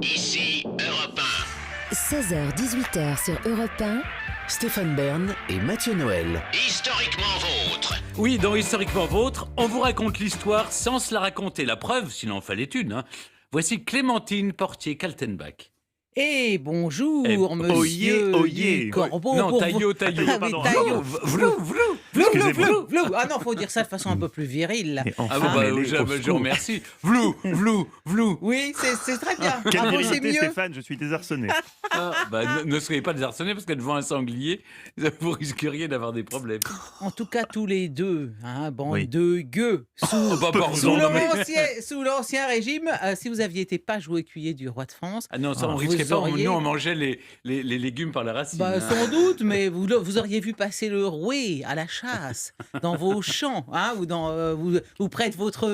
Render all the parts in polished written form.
Ici Europe 1. 16h-18h sur Europe 1. Stéphane Bern et Mathieu Noël. Historiquement vôtre. Oui, dans Historiquement Vôtre, on vous raconte l'histoire sans se la raconter. La preuve, s'il en fallait une. Voici Clémentine Portier-Kaltenbach. Eh bonjour, oyez, monsieur oyez. du Corbeau. Non, pour Taillot, vous- Taillot. Ah oui, Pardon. Taillot. Vlou, vlou. Vlou. Ah non, faut dire ça de façon un peu plus virile. Ah bon, je remercie. Vlou. Oui, c'est très bien. Quelle Bravo, c'est virilité, mieux. Stéphane, je suis désarçonné. Ne soyez pas désarçonnés parce qu'être devant un sanglier, vous risqueriez d'avoir des problèmes. En tout cas, tous les deux, bande Oui. de gueux. Sous l'ancien régime, si vous aviez été page ou écuyer du roi de France, Ah non, ça on vous risquait pas. auriez- Nous, on mangeait les légumes par la racine. Bah, sans doute, mais vous auriez vu passer le rouet à la chasse dans vos champs, ou dans vous prêtes votre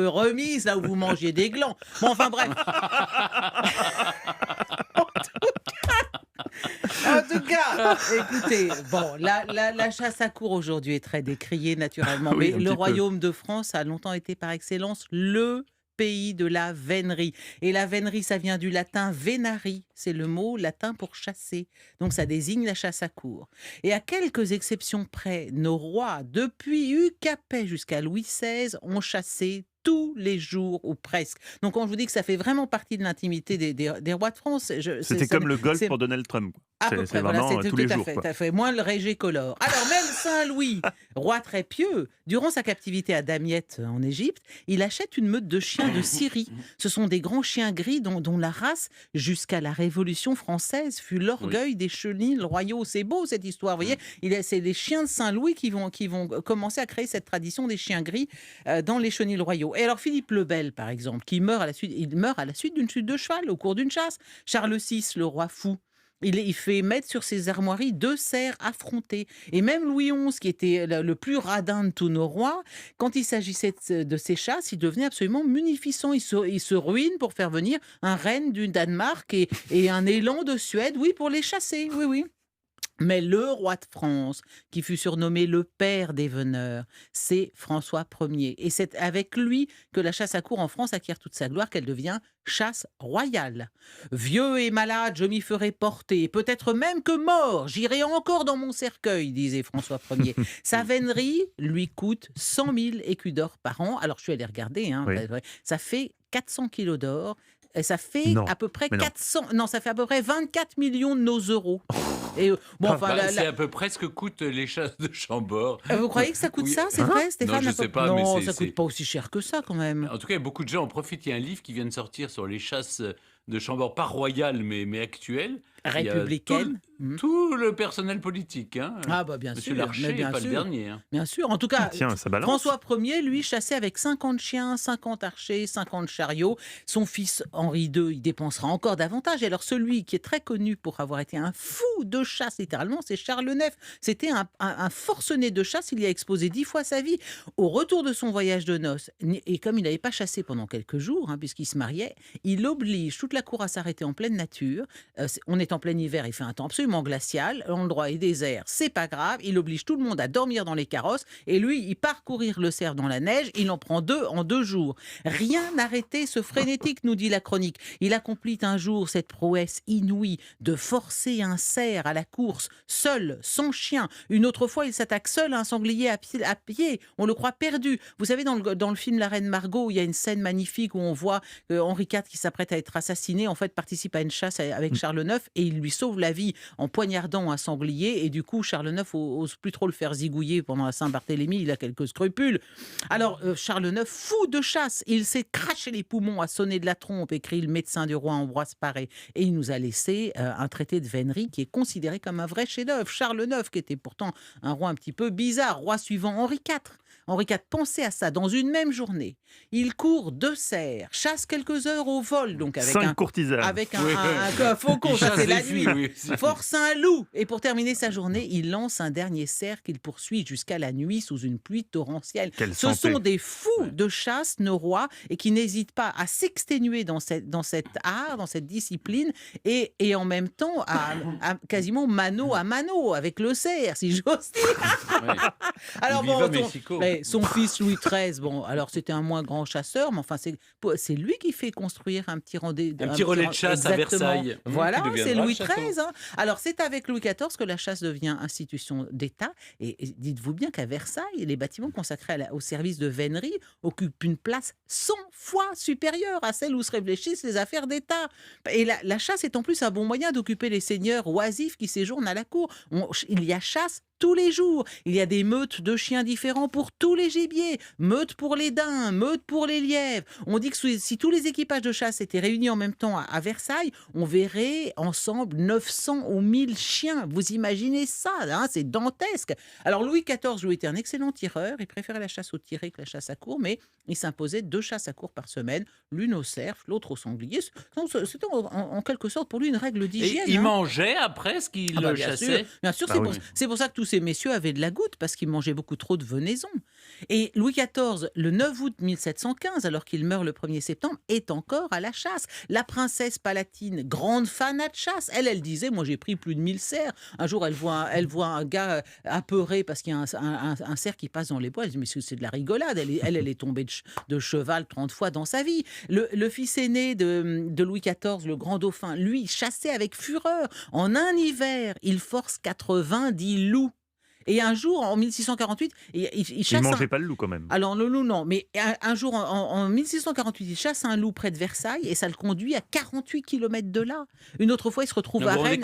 remise là où vous mangiez des glands. Bon, enfin bref. En tout cas, écoutez, bon, la chasse à courre aujourd'hui est très décriée naturellement, Oui, mais un le petit peu. Royaume de France a longtemps été par excellence le pays de la vénerie. Et la vénerie, ça vient du latin venari, c'est le mot latin pour chasser. Donc ça désigne la chasse à courre. Et à quelques exceptions près, nos rois, depuis Hugh Capet jusqu'à Louis XVI, ont chassé tous les jours ou presque. Donc quand je vous dis que ça fait vraiment partie de l'intimité des rois de France, C'était comme le golf pour Donald Trump. à peu C'est près, voilà, vraiment c'était tous les tout à jours. fait, quoi. tout à fait. Moins le régé colore. Alors même Saint-Louis, roi très pieux, durant sa captivité à Damiette en Égypte, il achète une meute de chiens de Syrie. Ce sont des grands chiens gris dont la race, jusqu'à la Révolution française, fut l'orgueil des chenilles royaux. C'est beau cette histoire, vous voyez. C'est les chiens de Saint-Louis qui vont commencer à créer cette tradition des chiens gris dans les chenilles royaux. Et alors Philippe le Bel, par exemple, il meurt à la suite d'une chute de cheval au cours d'une chasse. Charles VI, le roi fou, il fait mettre sur ses armoiries 2 cerfs affrontés. Et même Louis XI, qui était le plus radin de tous nos rois, quand il s'agissait de ces chasses, il devenait absolument munificent. Il se ruine pour faire venir un renne du Danemark et un élan de Suède, oui, pour les chasser, oui. Mais le roi de France, qui fut surnommé le père des veneurs, c'est François Ier. Et c'est avec lui que la chasse à courre en France acquiert toute sa gloire, qu'elle devient chasse royale. Vieux et malade, je m'y ferai porter, peut-être même que mort, j'irai encore dans mon cercueil, disait François Ier. Sa vénerie lui coûte 100 000 écus d'or par an. Alors je suis allé regarder, Oui. ça fait 400 kilos d'or. Et ça fait Non, à peu près mais non. 24 millions de nos euros. Et C'est à peu près ce que coûtent les chasses de Chambord. vous croyez que ça coûte Oui. ça, c'est vrai, Stéphane? Non, je sais pas, Non, mais ça c'est- coûte pas aussi cher que ça quand même. En tout cas, beaucoup de gens en profitent. Il y a un livre qui vient de sortir sur les chasses de Chambord, pas royales, mais actuelles. Il y a Républicaine. Tout le personnel politique. Ah bah bien Monsieur sûr, Larcher mais n'est bien pas sûr. le dernier. Bien sûr, en tout cas, Tiens, ça balance. François Ier, lui, chassait avec 50 chiens, 50 archers, 50 chariots. Son fils Henri II, il dépensera encore davantage. Et alors, celui qui est très connu pour avoir été un fou de chasse, littéralement, c'est Charles IX. C'était un forcené de chasse. Il y a exposé 10 fois sa vie. Au retour de son voyage de noces, et comme il n'avait pas chassé pendant quelques jours, puisqu'il se mariait, il oblige toute la cour à s'arrêter en pleine nature. On est en plein hiver, il fait un temps absolument glacial. L'endroit est désert, c'est pas grave. Il oblige tout le monde à dormir dans les carrosses. Et lui, il part courir le cerf dans la neige. Il en prend 2 en 2 jours. Rien n'arrêtait ce frénétique, nous dit la chronique. Il accomplit un jour cette prouesse inouïe de forcer un cerf à la course, seul, sans chien. Une autre fois, il s'attaque seul à un sanglier à pied. On le croit perdu. Vous savez, dans le film La Reine Margot, il y a une scène magnifique où on voit Henri IV qui s'apprête à être assassiné, en fait, participe à une chasse avec Charles IX et il lui sauve la vie en poignardant un sanglier. Et du coup, Charles IX ose plus trop le faire zigouiller pendant la Saint-Barthélemy. Il a quelques scrupules. Alors, Charles IX, fou de chasse, il s'est craché les poumons, a sonné de la trompe, écrit le médecin du roi Ambroise Paré. Et il nous a laissé un traité de vénerie qui est considéré comme un vrai chef-d'œuvre. Charles IX, qui était pourtant un roi un petit peu bizarre, roi suivant Henri IV. Henri IV, pensez à ça, dans une même journée, il court 2 cerfs, chasse quelques heures au vol, donc avec 5 courtisanes. avec Oui. un faucon, Il ça chasse c'est des la filles, nuit. oui. Force un loup. Et pour terminer sa journée, il lance un dernier cerf qu'il poursuit jusqu'à la nuit sous une pluie torrentielle. Quelle Ce santé. sont des fous de chasse, nos rois, et qui n'hésitent pas à s'exténuer dans cet art, dans cette discipline, et en même temps à quasiment mano à mano avec le cerf, si j'ose dire. Ouais. Alors Il bon, viva Mexico. Son fils Louis XIII, bon, alors c'était un moins grand chasseur, mais enfin, c'est lui qui fait construire un petit relais de chasse à Versailles. Voilà, Qui c'est deviendra Louis le château. XIII. Alors, c'est avec Louis XIV que la chasse devient institution d'État. Et dites-vous bien qu'à Versailles, les bâtiments consacrés au service de vénerie occupent une place 100 fois supérieure à celle où se réfléchissent les affaires d'État. Et la chasse est en plus un bon moyen d'occuper les seigneurs oisifs qui séjournent à la cour. Il y a chasse tous les jours. Il y a des meutes de chiens différents pour tous les gibiers. Meutes pour les daims, meutes pour les lièvres. On dit que si tous les équipages de chasse étaient réunis en même temps à Versailles, on verrait ensemble 900 ou 1000 chiens. Vous imaginez ça, hein, c'est dantesque. Alors Louis XIV, Louis était un excellent tireur. Il préférait la chasse au tiré que la chasse à courre, mais il s'imposait 2 chasses à courre par semaine, l'une au cerf, l'autre au sanglier. C'était en quelque sorte pour lui une règle d'hygiène. Et il hein. mangeait après ce qu'il Bien chassait. sûr, bien sûr, Ah c'est oui. c'est pour ça que tous ces messieurs avaient de la goutte, parce qu'ils mangeaient beaucoup trop de venaison. Et Louis XIV, le 9 août 1715, alors qu'il meurt le 1er septembre, est encore à la chasse. La princesse Palatine, grande fanat de chasse, elle disait, moi j'ai pris plus de 1000 cerfs. Un jour, elle voit un gars apeuré parce qu'il y a un cerf qui passe dans les bois. Elle dit, mais c'est de la rigolade. Elle est tombée de cheval 30 fois dans sa vie. Le fils aîné de Louis XIV, le grand dauphin, lui, chassait avec fureur. En un hiver, il force 90 loups. Et un jour, en 1648, il chasse Il mangeait pas le loup quand même. Alors, le loup, non. Mais un jour, en 1648, il chasse un loup près de Versailles et ça le conduit à 48 km de là. Une autre fois, il se retrouve à Rennes.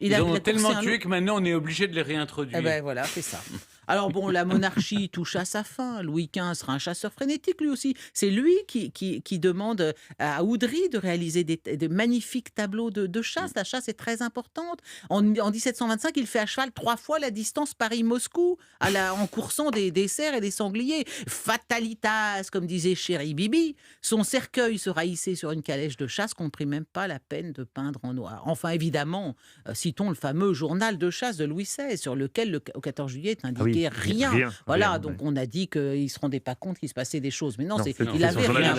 Ils a ont coursé tellement un loup. tué que maintenant on est obligé de les réintroduire. Eh ben voilà, c'est ça. Alors bon, la monarchie touche à sa fin. Louis XV sera un chasseur frénétique lui aussi. C'est lui qui demande à Oudry de réaliser des magnifiques tableaux de chasse. La chasse est très importante. En 1725, il fait à cheval 3 fois la distance Paris-Moscou en coursant des cerfs et des sangliers. Fatalitas, comme disait Chéri Bibi. Son cercueil sera hissé sur une calèche de chasse qu'on ne prit même pas la peine de peindre en noir. Enfin, évidemment, citons le fameux journal de chasse de Louis XVI, sur lequel, au 14 juillet, est indiqué rien. Voilà, donc on a dit qu'il ne se rendait pas compte qu'il se passait des choses. Mais non, il avait rien.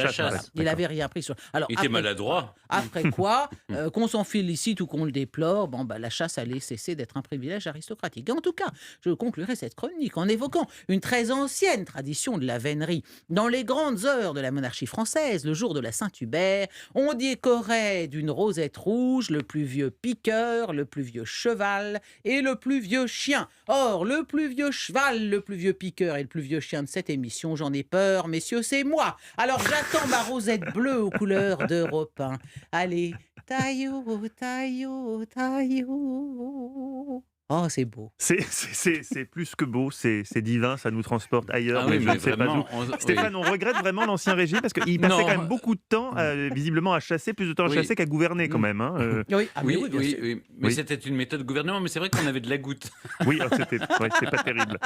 Il avait rien pris sur. Alors, Il était maladroit. Après quoi, qu'on s'en félicite ou qu'on le déplore, la chasse allait cesser d'être un privilège aristocratique. En tout cas, je conclurai cette chronique en évoquant une très ancienne tradition de la vénerie. Dans les grandes heures de la monarchie française, le jour de la Saint-Hubert, on décorait d'une rosette rouge le plus vieux piqueur, le plus vieux cheval et le plus vieux chien. Or, le plus vieux cheval, le plus vieux piqueur et le plus vieux chien de cette émission, j'en ai peur, messieurs, c'est moi. Alors j'attends ma rosette bleue aux couleurs d'Europe 1. Allez, taillot, taillot, taillot. Oh, c'est beau. C'est plus que beau, c'est divin, ça nous transporte ailleurs. Ah oui, mais je mais ne sais pas vraiment, d'où. Stéphane, on regrette vraiment l'Ancien Régime parce qu'il passait quand même beaucoup de temps, visiblement, à chasser, plus de temps à chasser qu'à gouverner quand même. Hein. Oui, Oui, bien sûr. mais c'était une méthode de gouvernement, mais c'est vrai qu'on avait de la goutte. Oui, c'était pas terrible.